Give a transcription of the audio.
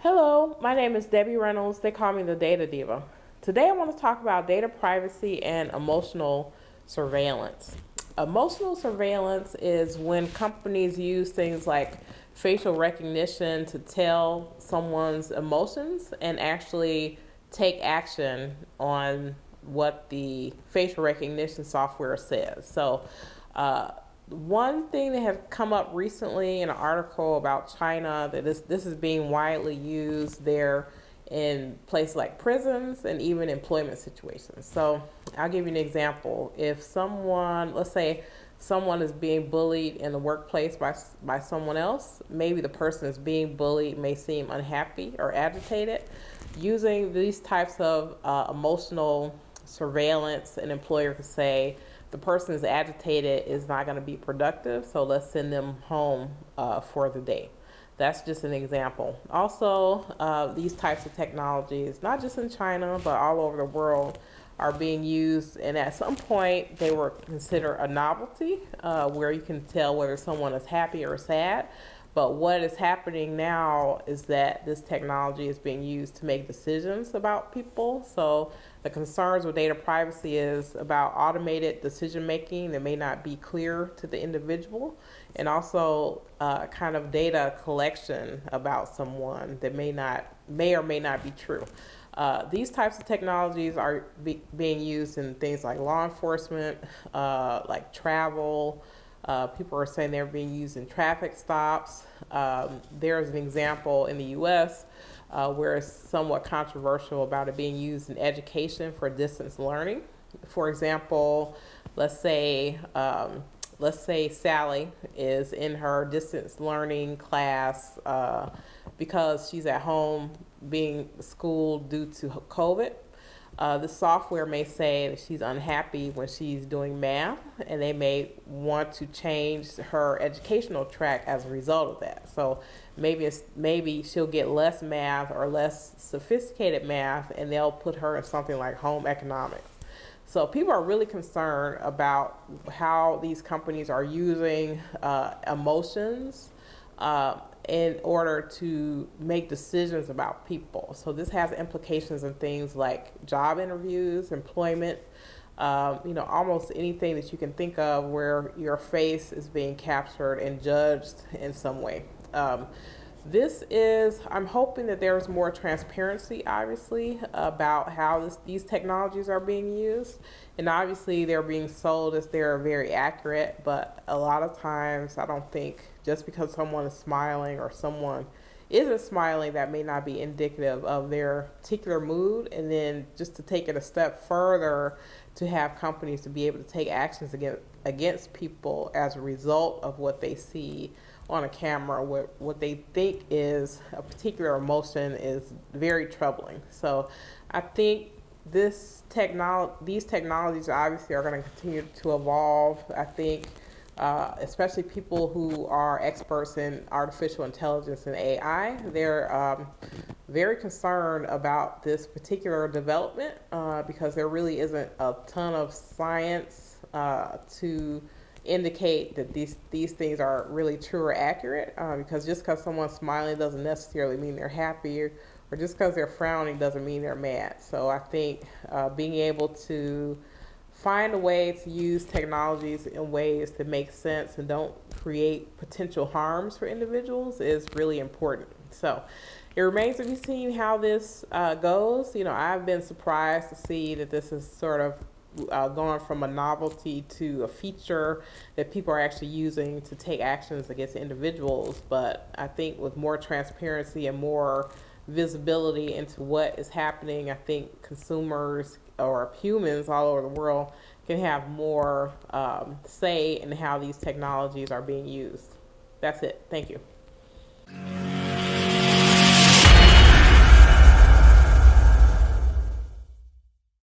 Hello, my name is Debbie Reynolds. They call me the Data Diva. Today I want to talk about data privacy and emotional surveillance. Emotional surveillance is when companies use things like facial recognition to tell someone's emotions and actually take action on what the facial recognition software says. Uh, One thing that has come up recently in an article about China that this is being widely used there in places like prisons and even employment situations. So I'll give you an example. If someone, let's say someone is being bullied in the workplace by someone else, maybe the person is being bullied may seem unhappy or agitated. Using these types of emotional surveillance, an employer could say, the person is agitated is not going to be productive, so let's send them home for the day. That's just an example. Also, these types of technologies, not just in China, but all over the world, are being used, and at some point they were considered a novelty where you can tell whether someone is happy or sad. But what is happening now is that this technology is being used to make decisions about people. So the concerns with data privacy is about automated decision making that may not be clear to the individual, and also kind of data collection about someone that may or may not be true. These types of technologies are being used in things like law enforcement, like travel. People are saying they're being used in traffic stops. There's an example in the U.S. Where it's somewhat controversial about it being used in education for distance learning. For example, let's say Sally is in her distance learning class because she's at home being schooled due to COVID. The software may say that she's unhappy when she's doing math, and they may want to change her educational track as a result of that. So maybe she'll get less math or less sophisticated math, and they'll put her in something like home economics. So people are really concerned about how these companies are using emotions in order to make decisions about people. So this has implications in things like job interviews, employment, almost anything that you can think of where your face is being captured and judged in some way. I'm hoping that there's more transparency, obviously, about how these technologies are being used. And obviously, they're being sold as they're very accurate, but a lot of times, I don't think just because someone is smiling or someone isn't smiling, that may not be indicative of their particular mood. And then just to take it a step further, to have companies to be able to take actions against people as a result of what they see on a camera, what they think is a particular emotion is very troubling. So I think these technologies obviously are going to continue to evolve. I think especially people who are experts in artificial intelligence and AI, they're very concerned about this particular development because there really isn't a ton of science to indicate that these things are really true or accurate, because just because someone's smiling doesn't necessarily mean they're happy, or just because they're frowning doesn't mean they're mad. So I think being able to find a way to use technologies in ways that make sense and don't create potential harms for individuals is really important. So it remains to be seen how this goes. I've been surprised to see that this is sort of going from a novelty to a feature that people are actually using to take actions against individuals. But I think with more transparency and more visibility into what is happening, I think consumers or humans all over the world can have more say in how these technologies are being used. That's it. Thank you.